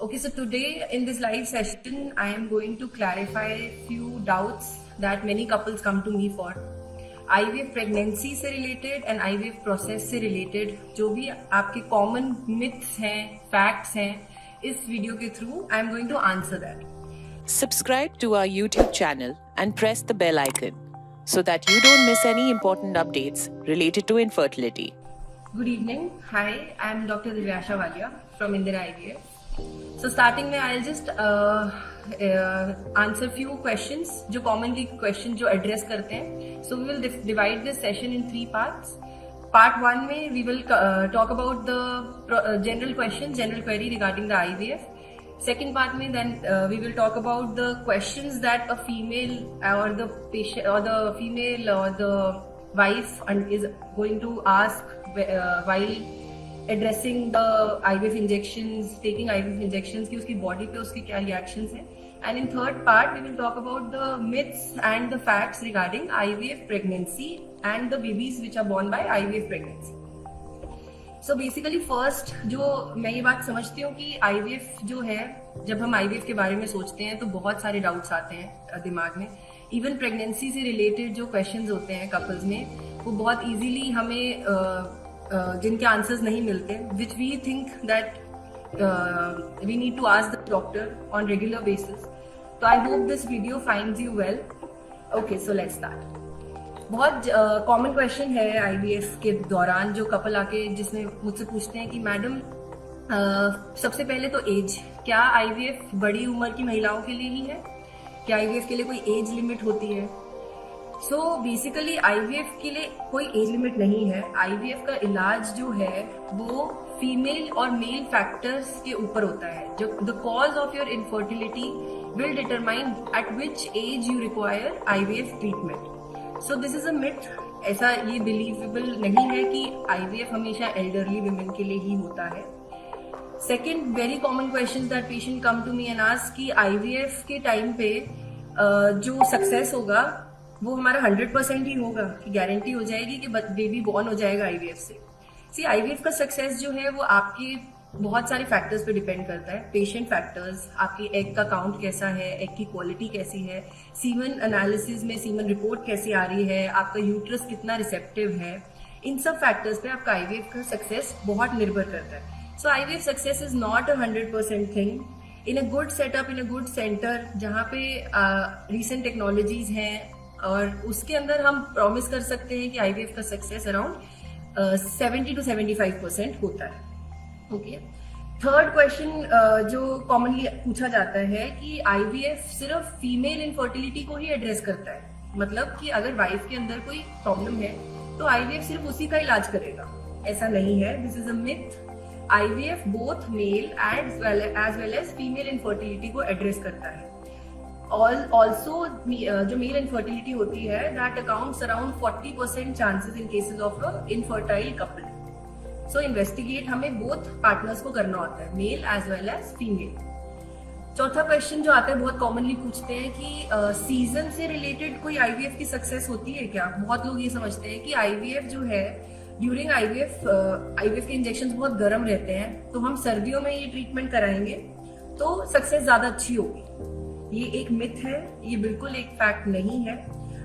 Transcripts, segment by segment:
Okay, so today in this live session, I am going to clarify few doubts that many couples come to me for. IVF pregnancy से related and IVF process से related जो भी आपके common myths हैं, facts हैं, इस video के through I am going to answer that. Subscribe to our YouTube channel and press the bell icon so that you don't miss any important updates related to infertility. Good evening. Hi, I am Dr. Divyasha Walia from Indira IVF. So starting में I'll just answer few questions जो commonly question जो address करते हैं. So we will divide this session in 3 parts. Part 1 में we will talk about the general questions, general query regarding the IVF. Second part में then we will talk about the questions that a female or the patient or the female or the wife is going to ask while addressing the IVF injections, taking IVF injections कि उसकी body पे उसके क्या reactions हैं. And in third part we will talk about the myths and the facts regarding IVF pregnancy and the babies which are born by IVF pregnancy. So basically first जो मैं ये बात समझती हूँ कि IVF जो है, जब हम IVF के बारे में सोचते हैं तो बहुत सारे डाउट्स आते हैं दिमाग में. इवन प्रेगनेंसी से रिलेटेड जो क्वेश्चंस होते हैं कपल्स में, वो बहुत इजीली हमें जिनके आंसर्स नहीं मिलते, which we think that we need to ask the doctor on regular basis. तो I hope this video finds you well. Okay, so let's start. बहुत कॉमन क्वेश्चन है आईवीएफ के दौरान जो कपल आके जिसमें मुझसे पूछते हैं कि मैडम सबसे पहले तो एज, क्या आईवीएफ बड़ी उम्र की महिलाओं के लिए ही है? क्या आईवीएफ के लिए कोई एज लिमिट होती है? सो बेसिकली आईवीएफ के लिए कोई एज लिमिट नहीं है. आईवीएफ का इलाज जो है वो फीमेल और मेल फैक्टर्स के ऊपर होता है. जो the cause of your infertility will determine at which age you require IVF treatment. So this is a myth. ऐसा ये बिलीवेबल नहीं है कि आईवीएफ हमेशा एल्डरली वुमेन के लिए ही होता है. Second very common question that patient come to me and ask कि आईवीएफ के टाइम पे जो सक्सेस होगा वो हमारा 100% ही होगा, कि गारंटी हो जाएगी कि बेबी बॉर्न हो जाएगा आईवीएफ से. सी आईवीएफ का सक्सेस जो है वो आपके बहुत सारे फैक्टर्स पे डिपेंड करता है. पेशेंट फैक्टर्स, आपकी एग का काउंट कैसा है, एग की क्वालिटी कैसी है, सीमन एनालिसिस में सीमन रिपोर्ट कैसी आ रही है, आपका यूट्रस कितना रिसेप्टिव है. इन सब फैक्टर्स पे आपका आईवीएफ का सक्सेस बहुत निर्भर करता है. So IVF success is not 100% thing. In a good setup, in a good centre जहाँ पे रिसेंट टेक्नोलॉजीज हैं और उसके अंदर हम प्रॉमिस कर सकते हैं कि आईवीएफ का सक्सेस अराउंड 70 to 75% होता है. ओके. थर्ड क्वेश्चन जो कॉमनली पूछा जाता है कि आईवीएफ सिर्फ फीमेल इनफर्टिलिटी को ही एड्रेस करता है, मतलब कि अगर वाइफ के अंदर कोई प्रॉब्लम है तो आईवीएफ सिर्फ उसी का इलाज करेगा. ऐसा नहीं है. This is a myth. IVF both male as well as female infertility को एड्रेस करता है. ऑल्सो जो मेल इनफर्टिलिटी होती है that accounts around 40% chances in cases of infertile couple. So investigate हमें बोथ पार्टनर्स को करना होता है, male as well as female. चौथा क्वेश्चन जो आता है, बहुत कॉमनली पूछते हैं कि सीजन से रिलेटेड कोई आईवीएफ की सक्सेस होती है क्या? बहुत लोग ये समझते हैं कि आईवीएफ जो है ड्यूरिंग आईवीएफ के इंजेक्शन बहुत गर्म रहते हैं, तो हम सर्दियों में ये ट्रीटमेंट कराएंगे तो सक्सेस ज्यादा अच्छी होगी. ये एक मिथ है, ये बिल्कुल एक फैक्ट नहीं है.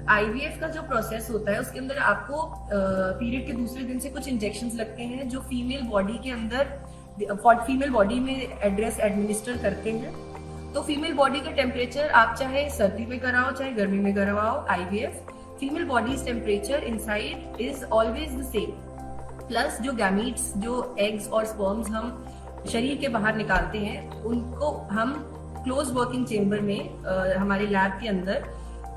आईवीएफ का जो प्रोसेस होता है उसके अंदर आपको पीरियड के दूसरे दिन से कुछ इंजेक्शंस लगते हैं जो फीमेल बॉडी के अंदर फीमेल बॉडी में एड्रेस एडमिनिस्टर करते हैं. तो फीमेल बॉडी का टेम्परेचर आप चाहे सर्दी में कराओ चाहे गर्मी में करवाओ, IVF female bodies temperature inside is always the same. Plus जो गैमीट्स, जो एग्स और स्पर्म्स हम शरीर के बाहर निकालते हैं उनको हम क्लोज वर्किंग चेम्बर में हमारे लैब के अंदर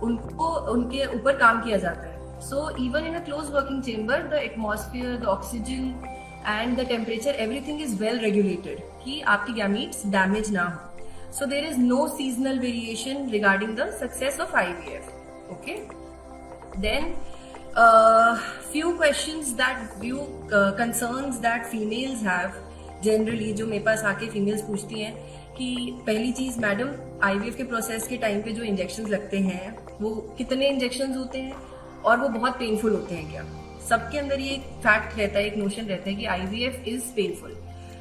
उनको उनके ऊपर काम किया जाता है. So even in a close working chamber the atmosphere, the oxygen and the temperature everything is well regulated कि आपकी गैमीट्स डैमेज ना हो. So there is no seasonal variation regarding the success of IVF. Okay. Then few questions concerns that females have generally, जो मेरे पास आके females पूछती हैं कि पहली चीज, मैडम आईवीएफ के प्रोसेस के टाइम पे जो इंजेक्शंस लगते हैं वो कितने इंजेक्शंस होते हैं और वो बहुत पेनफुल होते हैं क्या? सबके अंदर ये एक फैक्ट रहता है, एक नोशन रहता है कि IVF is painful.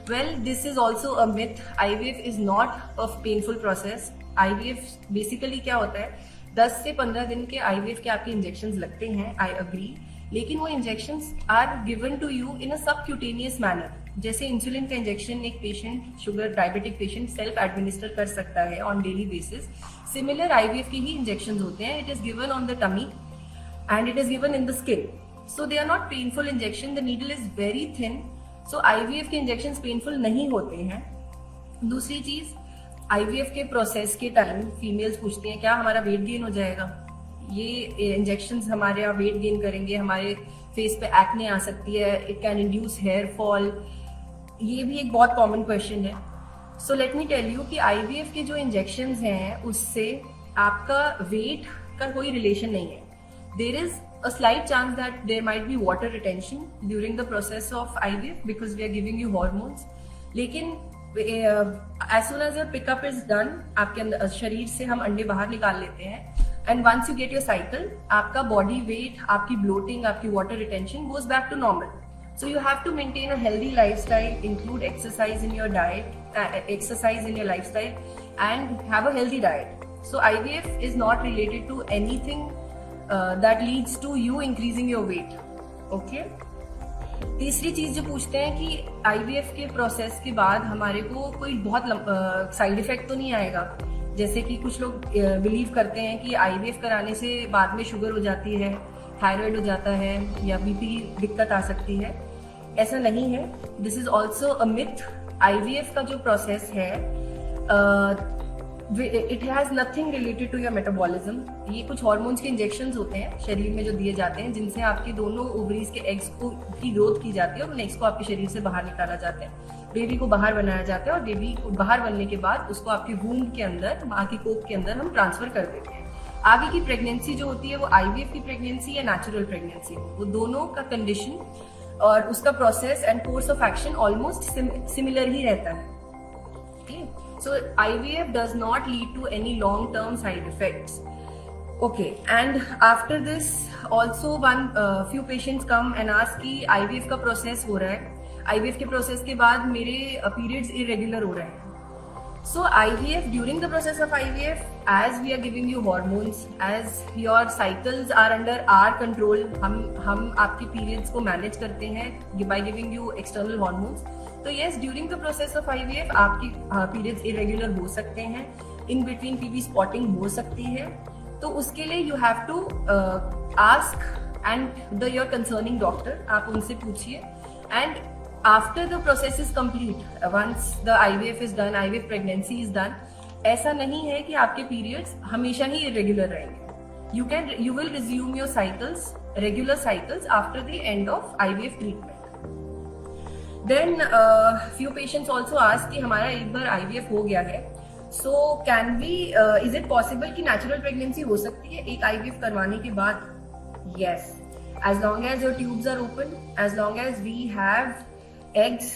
Well, this is also a myth. IVF is not a painful process. IVF basically क्या होता है, 10 से 15 दिन के IVF के आपके इंजेक्शंस लगते हैं, आई अग्री, लेकिन वो injections are given to you in a subcutaneous manner. जैसे इंसुलिन का इंजेक्शन एक patient, sugar diabetic patient self administer कर सकता है on daily basis, similar IVF के ही इंजेक्शंस होते हैं. It is given on the tummy and it is given in the skin, so they are not painful injection. The needle is very thin, so IVF के injections painful नहीं होते हैं. दूसरी चीज, IVF के प्रोसेस के टाइम फीमेल्स पूछती हैं क्या हमारा वेट गेन हो जाएगा, ये इंजेक्शंस हमारे वेट गेन करेंगे, हमारे फेस पे एक्ने आ सकती है, it can induce hair fall. ये भी एक बहुत कॉमन क्वेश्चन है. So let me tell you कि IVF के जो इंजेक्शंस हैं उससे आपका वेट का कोई रिलेशन नहीं है. There is a slight chance that there might be water retention during the process of IVF because we are giving you hormones. लेकिन as soon as your pickup is done, आपके अंदर शरीर से हम अंडे बाहर निकाल लेते हैं, and once you get your cycle, आपका body weight, आपकी bloating, आपकी water retention goes back to normal. So you have to maintain a healthy lifestyle, include exercise in your diet, exercise in your lifestyle, and have a healthy diet. So IVF is not related to anything that leads to you increasing your weight. Okay? तीसरी चीज जो पूछते हैं कि IVF के process के बाद हमारे को कोई बहुत साइड इफेक्ट तो नहीं आएगा. जैसे कि कुछ लोग बिलीव करते हैं कि IVF कराने से बाद में शुगर हो जाती है, थायराइड हो जाता है या BP की दिक्कत आ सकती है. ऐसा नहीं है. This is also a myth. IVF का जो प्रोसेस है it has nothing related to your metabolism. ये कुछ हॉर्मोन्स के इंजेक्शंस होते हैं शरीर में जो दिए जाते हैं, जिनसे आपके दोनों ओवरीज के एग्स को की ग्रोथ की जाती है और उन एग्स को आपके शरीर से बाहर निकाला जाता है, बेबी को बाहर बनाया जाता है, और बेबी को बाहर बनने के बाद उसको आपके वूम्ब के अंदर, माँ की कोख के अंदर हम ट्रांसफर कर देते हैं. आगे की प्रेगनेंसी जो होती है वो IVF की प्रेगनेंसी या नेचुरल प्रेगनेंसी, वो दोनों का कंडीशन और उसका process and course of action almost similar ही रहता है. So IVF does not lead to any long-term side effects. Okay, and after this also few patients come and ask कि IVF का process हो रहा है, IVF के process के बाद मेरे periods irregular हो रहे हैं. So IVF, during the process of IVF, as we are giving you hormones, as your cycles are under our control, हम आपके periods को manage करते हैं by giving you external hormones. तो yes, during the process of IVF आपकी periods irregular हो सकते हैं, इन बिटवीन PB स्पॉटिंग हो सकती है. तो उसके लिए you have to ask and your concerning doctor, आप उनसे पूछिए. And after the process is complete, once the IVF is done, IVF pregnancy is done, ऐसा नहीं है कि आपके पीरियड्स हमेशा ही इरेगुलर रहेंगे. You will resume your cycles, regular cycles after the end of IVF treatment. Then few patients also ask कि हमारा एक बार IVF हो गया है, so can we is it possible कि natural pregnancy हो सकती है एक IVF करवाने के बाद? Yes, as long as your tubes are open, as long as we have eggs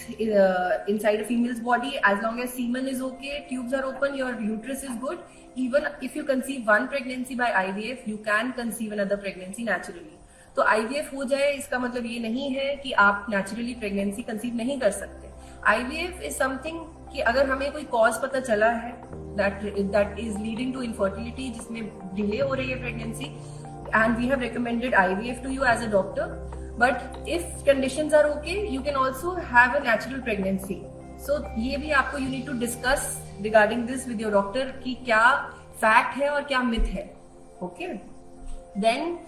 inside a female's body, as long as semen is okay, tubes are open, your uterus is good, even if you conceive one pregnancy by IVF, you can conceive another pregnancy naturally. तो IVF हो जाए इसका मतलब ये नहीं है कि आप नेचुरली प्रेगनेंसी कंसीव नहीं कर सकते. IVF इज समथिंग कि अगर हमें कोई कॉज पता चला है that is leading to infertility, जिसमें डिले हो रही है pregnancy, and we have recommended IVF to you as a doctor, but if conditions are okay you can also have a natural pregnancy. So ये भी आपको you need to discuss regarding this with your doctor कि क्या fact है और क्या myth है. Okay, then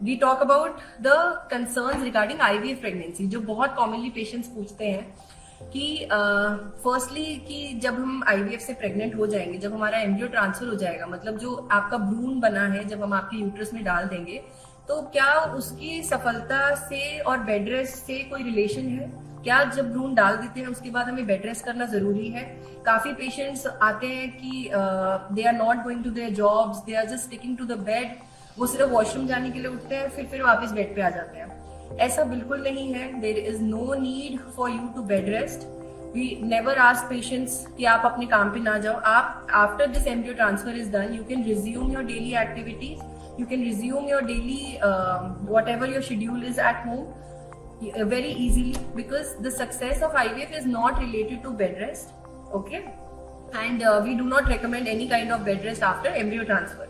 we talk about the concerns regarding IVF pregnancy, जो बहुत commonly patients पूछते हैं कि firstly कि जब हम IVF से pregnant हो जाएंगे, जब हमारा embryo transfer हो जाएगा, मतलब जो आपका भ्रूण बना है जब हम आपके यूट्रस में डाल देंगे, तो क्या उसकी सफलता से और बेड रेस्ट से कोई रिलेशन है? क्या जब भ्रूण डाल देते हैं उसके बाद हमें बेड रेस्ट करना जरूरी है? काफी पेशेंट्स आते हैं कि they are not going to their jobs, they are just sticking to the bed, वो सिर्फ वॉशरूम जाने के लिए उठते हैं, फिर वापस बेड पे आ जाते हैं. ऐसा बिल्कुल नहीं है. There is no need for you to bed rest. We never ask patients कि आप अपने काम पे ना जाओ. आप after this embryo transfer is done, you can resume your daily activities, you can resume your daily whatever your schedule is at home. very easily, because the success of IVF is not related to bed rest, okay? And we do not recommend any kind of bed rest after embryo transfer.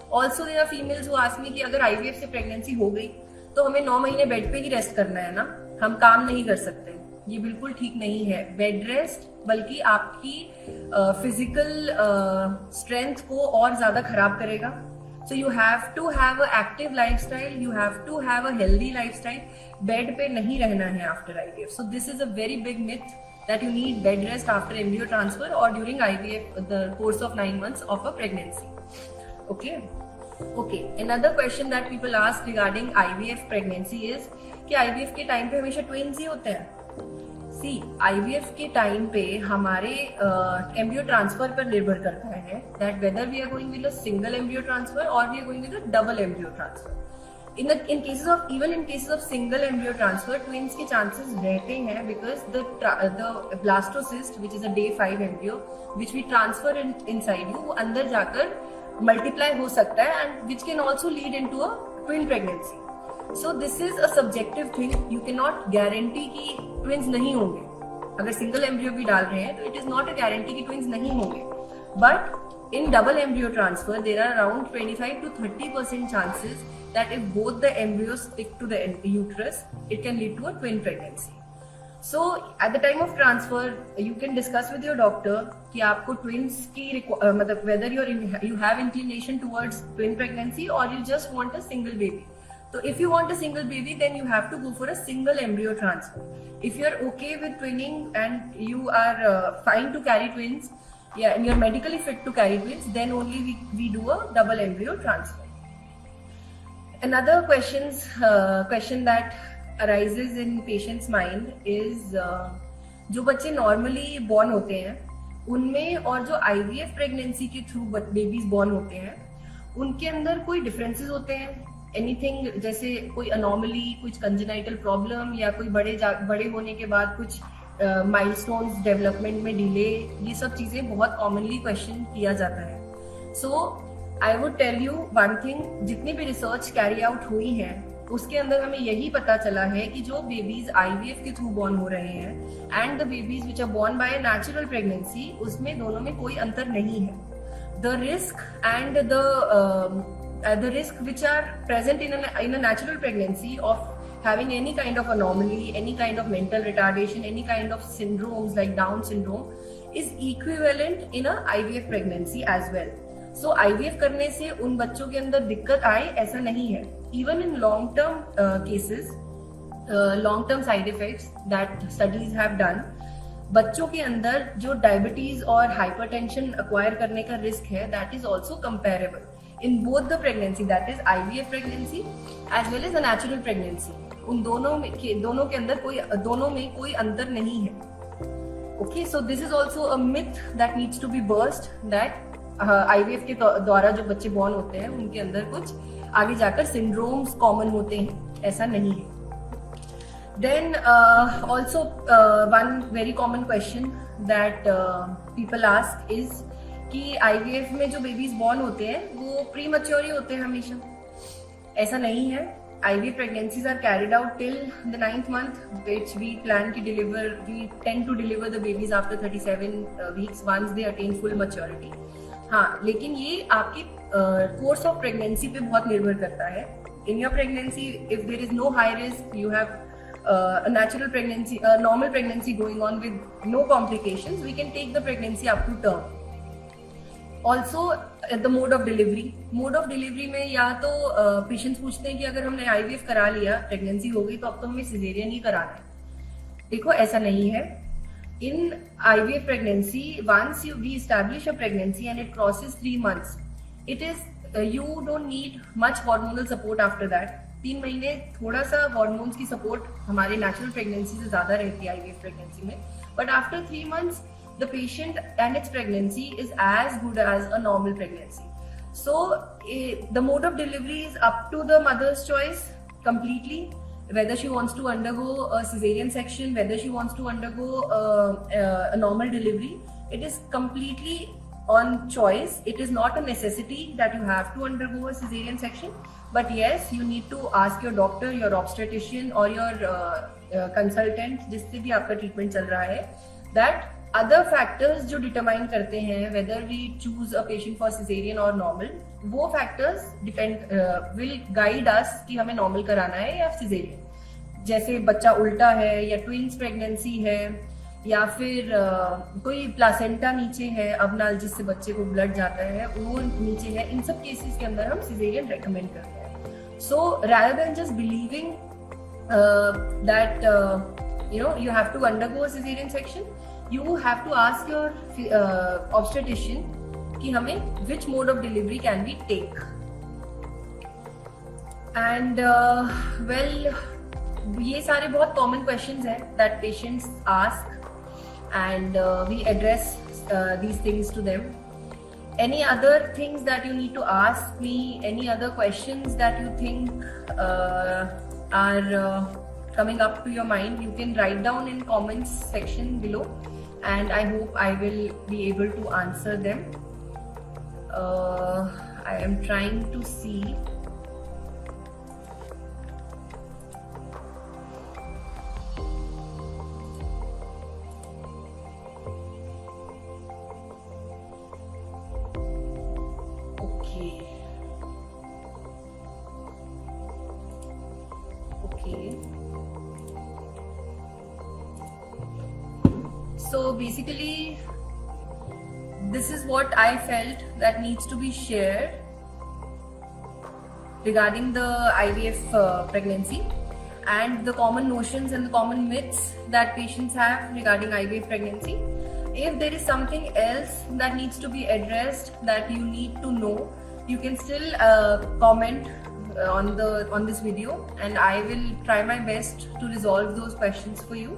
Also there are females who ask me कि अगर IVF से pregnancy हो गई तो हमें 9 महीने bed पे ही rest करना है ना, हम काम नहीं कर सकते. ये बिल्कुल ठीक नहीं है. बेड रेस्ट बल्कि आपकी फिजिकल स्ट्रेंथ को और ज्यादा खराब करेगा. So you have to have an active lifestyle, you have to have a healthy lifestyle. Bed पे नहीं रहना है after IVF. So this is a very big myth that you need bed rest after embryo transfer or during IVF, the course of 9 months of a pregnancy. Okay. Another question that people ask regarding IVF pregnancy is कि IVF के time पे हमेशा twins ही होते हैं. See, IVF के time पे हमारे embryo transfer पर निर्भर करता है that whether we are going with a single embryo transfer or we are going with a double embryo transfer. In cases of single embryo transfer, twins के chances रहते हैं because the blastocyst, which is a day 5 embryo, which we transfer inside you, वो अंदर जाकर multiply हो सकता है and which can also lead into a twin pregnancy. So this is a subjective thing. You cannot guarantee कि twins नहीं होंगे. अगर single embryo भी डाल रहे हैं तो it is not a guarantee कि twins नहीं होंगे. But in double embryo transfer, there are around 25 to 30% chances that if both the embryos stick to the uterus, it can lead to a twin pregnancy. So at the time of transfer, you can discuss with your doctor कि आपको twins की मतलब whether you have inclination towards twin pregnancy or you just want a single baby. So if you want a single baby, then you have to go for a single embryo transfer. If you are okay with twinning and you are fine to carry twins, and you are medically fit to carry twins, then only we do a double embryo transfer. Another question that arises in patient's mind is जो बच्चे normally born होते हैं उनमें और जो IVF pregnancy के through babies born होते हैं उनके अंदर कोई differences होते हैं. एनीथिंग जैसे कोई अनोमली, कुछ कंजेनाइटल प्रॉब्लम या कोई बड़े होने के बाद कुछ माइलस्टोन्स डेवलपमेंट में डिले, ये सब चीजें बहुत कॉमनली क्वेश्चन किया जाता है. So I would tell you one thing, जितनी भी रिसर्च कैरी आउट हुई है उसके अंदर हमें यही पता चला है कि जो बेबीज IVF के थ्रू बॉर्न हो रहे हैं and the babies which are born by natural pregnancy, उसमें दोनों में कोई अंतर नहीं है. The risk and the risk which are present in a natural pregnancy of having any kind of anomaly, any kind of mental retardation, any kind of syndromes like Down syndrome is equivalent in a IVF pregnancy as well. So IVF करने से उन बच्चों के अंदर दिक्कत आए ऐसा नहीं है. Even in long term cases, long term side effects that studies have done, बच्चों के अंदर जो डायबिटीज और हाइपरटेंशन अक्वायर करने का रिस्क है that is also comparable in both the pregnancy, that is IVF pregnancy as well as a natural pregnancy. उन दोनों के अंदर दोनों में कोई अंतर नहीं है. Okay, so this is also a myth that needs to be burst that IVF के द्वारा जो बच्चे बॉर्न होते हैं उनके अंदर कुछ आगे जाकर सिंड्रोम्स कॉमन होते हैं, ऐसा नहीं है. Then also one very common question that people ask is कि IVF में जो बेबीज बॉर्न होते हैं वो प्री मैच्योर ही होते हैं हमेशा. ऐसा नहीं है. IVF pregnancies are carried out till the 9th month, which we plan to deliver. We tend to deliver the babies after 37 weeks once they attain full maturity. हाँ, लेकिन ये आपके course of pregnancy पे बहुत निर्भर करता है. In your pregnancy, if there is no high risk, you have a natural pregnancy, a normal pregnancy going on with no complications, we can take the pregnancy up to term. Also, the mode of delivery में या तो patients पूछते हैं कि अगर हमने IVF करा लिया, प्रेगनेंसी हो गई तो अब तो हमें सिजेरियन ही कराना है. देखो ऐसा नहीं है. In IVF pregnancy, once we establish a pregnancy and it crosses 3 months, it is you don't need much hormonal support after that. 3 महीने थोड़ा सा हॉर्मोन्स की सपोर्ट हमारे नेचुरल प्रेगनेंसी से ज्यादा रहती है IVF प्रेगनेंसी में. But after 3 months the patient and its pregnancy is as good as a normal pregnancy. So the mode of delivery is up to the mother's choice completely, whether she wants to undergo a cesarean section, whether she wants to undergo a normal delivery. It is completely on choice. It is not a necessity that you have to undergo a cesarean section, But yes, you need to ask your doctor, your obstetrician or your consultant जिससे भी आपका treatment चल रहा है, that other factors जो determine करते हैं whether we choose a patient for cesarean or normal, वो factors will guide us कि हमें normal कराना है या cesarean. जैसे बच्चा उल्टा है या ट्विंस प्रेगनेंसी है या फिर कोई प्लासेंटा नीचे है अबनाल जिससे बच्चे को ब्लड जाता है वो नीचे है, इन सब केसेस के अंदर हम सिजेरियन रेकमेंड करते हैं. So rather than just believing that you have to undergo a cesarean section, you have to ask your obstetrician कि हमें which mode of delivery can we take. And ये सारे बहुत कॉमन क्वेश्चंस हैं that patients ask and we address these things to them. Any other things that you need to ask me, any other questions that you think are coming up to your mind, you can write down in comments section below and I hope I will be able to answer them. I am trying to see. So basically, this is what I felt that needs to be shared regarding the IVF pregnancy and the common notions and the common myths that patients have regarding IVF pregnancy. If there is something else that needs to be addressed that you need to know, you can still comment on this video and I will try my best to resolve those questions for you.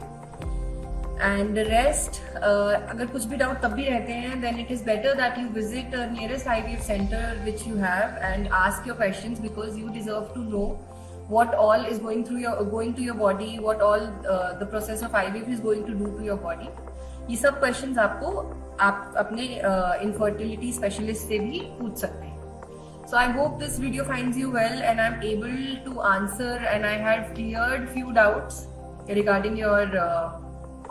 And the rest, अगर कुछ भी doubt तब भी रहते हैं, then it is better that you visit the nearest IVF center which you have and ask your questions because you deserve to know what all is going to your body, what all the process of IVF is going to do to your body. ये सब questions आप अपने infertility specialist से भी पूछ सकते हैं. So I hope this video finds you well and I'm able to answer and I have cleared few doubts regarding your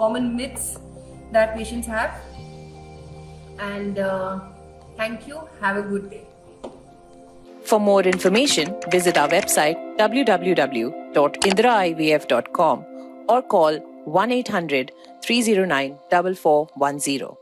common myths that patients have. And thank you. Have a good day. For more information, visit our website www.indraivf.com or call 1-800-309-4410.